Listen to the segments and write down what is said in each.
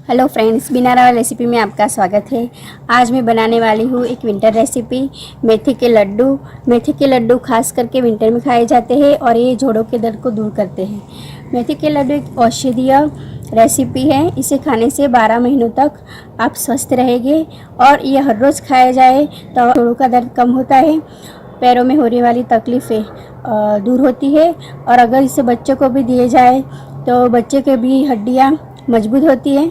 Hello friends, बिना रवा recipe में आपका स्वागत है। आज मैं बनाने वाली हूँ एक विंटर रेसिपी, मेथी के लड्डू। मेथी के लड्डू खास करके विंटर में खाए जाते हैं और ये जोड़ों के दर्द को दूर करते हैं। मेथी के लड्डू एक औषधीय रेसिपी है। इसे खाने से 12 महीनों तक आप स्वस्थ रहेंगे और ये हर रोज़ खाया जाए तो जोड़ों का दर्द कम होता है, पैरों में होने वाली तकलीफ़ें दूर होती है और अगर इसे बच्चों को भी दिए जाए तो बच्चे के भी हड्डियाँ मजबूत होती है।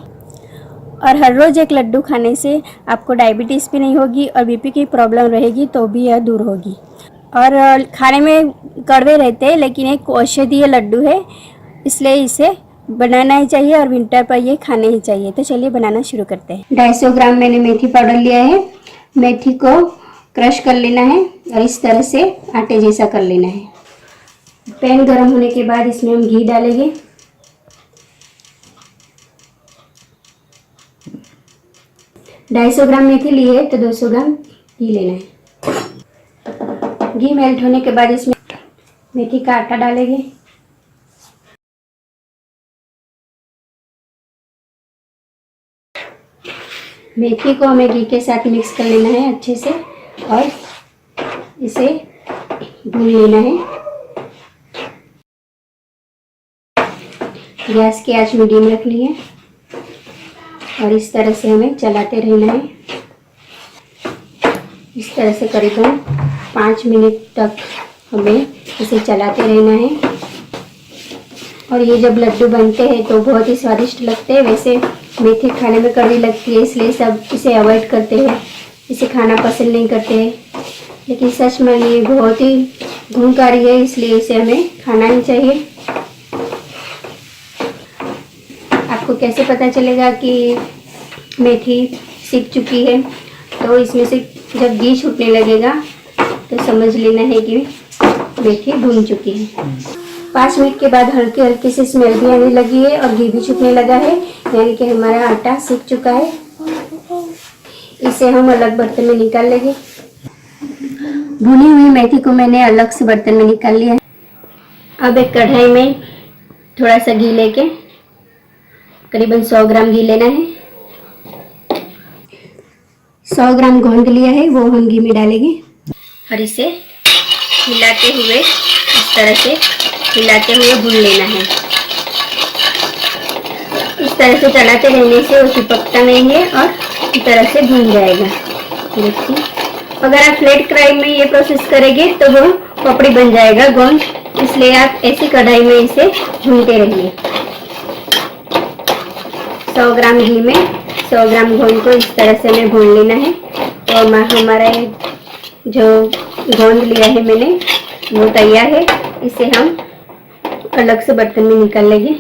और हर रोज़ एक लड्डू खाने से आपको डायबिटीज़ भी नहीं होगी और बीपी की प्रॉब्लम रहेगी तो भी यह दूर होगी। और खाने में कड़वे रहते हैं लेकिन एक औषधीय लड्डू है, इसलिए इसे बनाना ही चाहिए और विंटर पर ये खाने ही चाहिए। तो चलिए बनाना शुरू करते हैं। 250 ग्राम मैंने मेथी पाउडर लिया है। मेथी को क्रश कर लेना है और इस तरह से आटे जैसा कर लेना है। पैन गर्म होने के बाद इसमें हम घी डालेंगे। ढाई सौ ग्राम मेथी ली है तो 200 ग्राम घी लेना है। घी मेल्ट होने के बाद इसमें मेथी का आटा डालेंगे। मेथी को हमें घी के साथ मिक्स कर लेना है अच्छे से और इसे भून लेना है। गैस की आंच मीडियम रख ली है और इस तरह से हमें चलाते रहना है। इस तरह से करीबन 5 मिनट तक हमें इसे चलाते रहना है। और ये जब लड्डू बनते हैं तो बहुत ही स्वादिष्ट लगते हैं। वैसे मेथी खाने में कड़वी लगती है, इसलिए सब इसे अवॉइड करते हैं, इसे खाना पसंद नहीं करते हैं, लेकिन सच में ये बहुत ही गुणकारी है, इसलिए इसे हमें खाना ही चाहिए। आपको कैसे पता चलेगा कि मेथी सीख चुकी है? तो इसमें से जब घी छूटने लगेगा तो समझ लेना है कि मेथी भून चुकी है। 5 मिनट के बाद हल्की हल्की से स्मेल भी आने लगी है और घी भी छूटने लगा है, यानी कि हमारा आटा सीख चुका है। इसे हम अलग बर्तन में निकाल लेंगे। भुनी हुई मेथी को मैंने अलग से बर्तन में निकाल लिया है। अब एक कढ़ाई में थोड़ा सा घी लेके करीबन 100 ग्राम घी लेना है। 100 ग्राम गोंद लिया है, वो हम घी में डालेंगे और इसे हिलाते हुए इस तरह से हिलाते हुए भून लेना है। इस तरह से चलाते रहने से वो चिपकता नहीं है और इस तरह से भून जाएगा। देखिए, अगर आप फ्लैट कढ़ाई में ये प्रोसेस करेंगे तो वो पपड़ी बन जाएगा गोंद, इसलिए आप ऐसी कढ़ाई में इसे भूनते रहिए। 100 ग्राम घी में 100 ग्राम गोंद को इस तरह से हमें भून लेना है। और हमारा जो गोंद लिया है मैंने वो तैयार है। इसे हम अलग से बर्तन में निकाल लेंगे।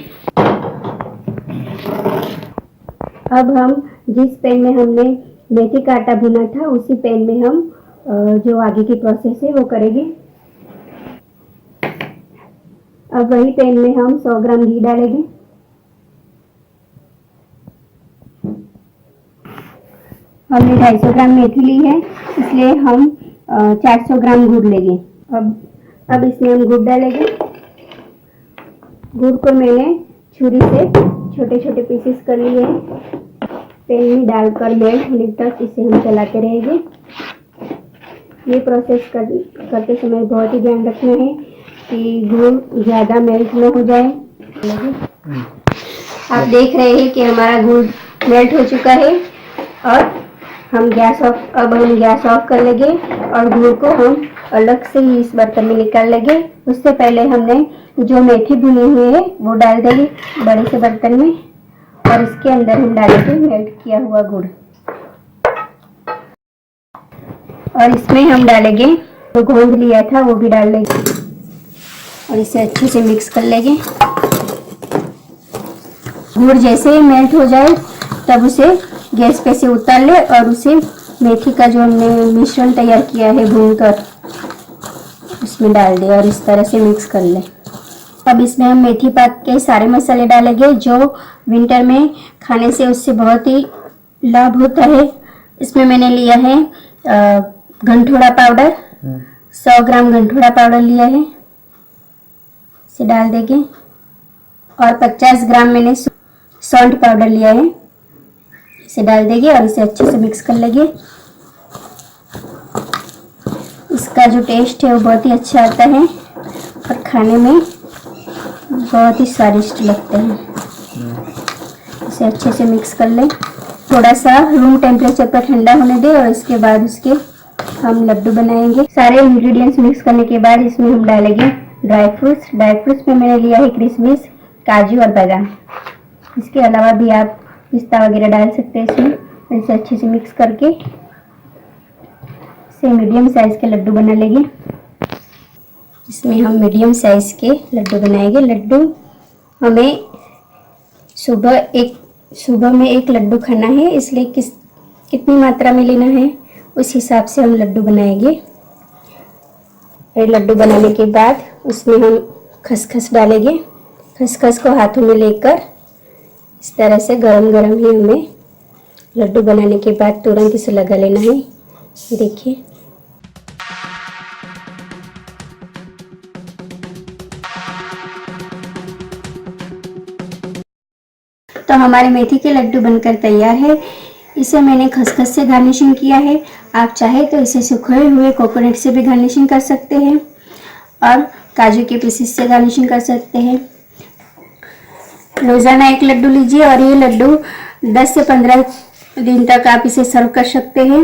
अब हम जिस पैन में हमने मेथी का आटा भुना था उसी पैन में हम जो आगे की प्रोसेस है वो करेंगे। अब वही पैन में हम 100 ग्राम घी डालेंगे। हमने 250 ग्राम मेथी ली है, इसलिए हम 400 ग्राम गुड़ लेंगे। अब इसमें हम गुड़ डालेंगे। गुड़ को मैंने छुरी से छोटे छोटे पीसेस कर लिए हैं। पैन में डालकर मेल्ट होने तक इसे हम चलाते रहेंगे। ये प्रोसेस करते समय बहुत ही ध्यान रखना है कि गुड़ ज़्यादा मेल्ट न हो जाए। आप देख रहे हैं कि हमारा गुड़ मेल्ट हो चुका है और हम अब हम गैस ऑफ कर लेंगे और गुड़ को हम अलग से ही इस बर्तन में निकाल लेंगे। उससे पहले हमने जो मेथी भुनी हुई है वो डाल देंगे बड़े से बर्तन में और इसके अंदर हम डालेंगे मेल्ट किया हुआ गुड़। और इसमें हम डालेंगे जो गोंद लिया था वो भी डाल लेंगे और इसे अच्छे से मिक्स कर लेंगे। गुड़ जैसे ही मेल्ट हो जाए तब उसे गैस पे से उतार ले और उसे मेथी का जो हमने मिश्रण तैयार किया है भूनकर उसमें डाल दे और इस तरह से मिक्स कर ले। अब इसमें हम मेथी पाक के सारे मसाले डालेंगे जो विंटर में खाने से उससे बहुत ही लाभ होता है। इसमें मैंने लिया है गंठोड़ा पाउडर, 100 ग्राम गंठोड़ा पाउडर लिया है, इसे डाल देंगे। और 50 ग्राम मैंने सॉल्ट पाउडर लिया है, इसे डाल देंगे और इसे अच्छे से मिक्स कर लेंगे। इसका जो टेस्ट है वो बहुत ही अच्छा आता है और खाने में बहुत ही स्वादिष्ट लगते हैं। इसे अच्छे से मिक्स कर लें। थोड़ा सा रूम टेम्परेचर पर ठंडा होने दें और इसके बाद उसके हम लड्डू बनाएंगे। सारे इंग्रेडिएंट्स मिक्स करने के बाद इसमें हम डालेंगे ड्राई फ्रूट्स। ड्राई फ्रूट्स में मैंने लिया है किशमिश, काजू और बादाम। इसके अलावा भी आप पिस्ता वगैरह डाल सकते हैं इसमें। और इसे अच्छे से मिक्स करके इसे मीडियम साइज के लड्डू बना लेंगे। इसमें हम मीडियम साइज के लड्डू बनाएंगे। लड्डू हमें सुबह में एक लड्डू खाना है, इसलिए कितनी मात्रा में लेना है उस हिसाब से हम लड्डू बनाएंगे। और लड्डू बनाने के बाद उसमें हम खसखस डालेंगे। खसखस को हाथों में लेकर इस तरह से गरम गरम ही हमें लड्डू बनाने के बाद तुरंत इसे लगा लेना है। देखिए तो हमारे मेथी के लड्डू बनकर तैयार है। इसे मैंने खसखस से गार्निशिंग किया है। आप चाहे तो इसे सूखे हुए कोकोनट से भी गार्निशिंग कर सकते हैं और काजू के पीसेस से गार्निशिंग कर सकते हैं। रोज़ाना एक लड्डू लीजिए और ये लड्डू 10 से 15 दिन तक आप इसे सर्व कर सकते हैं।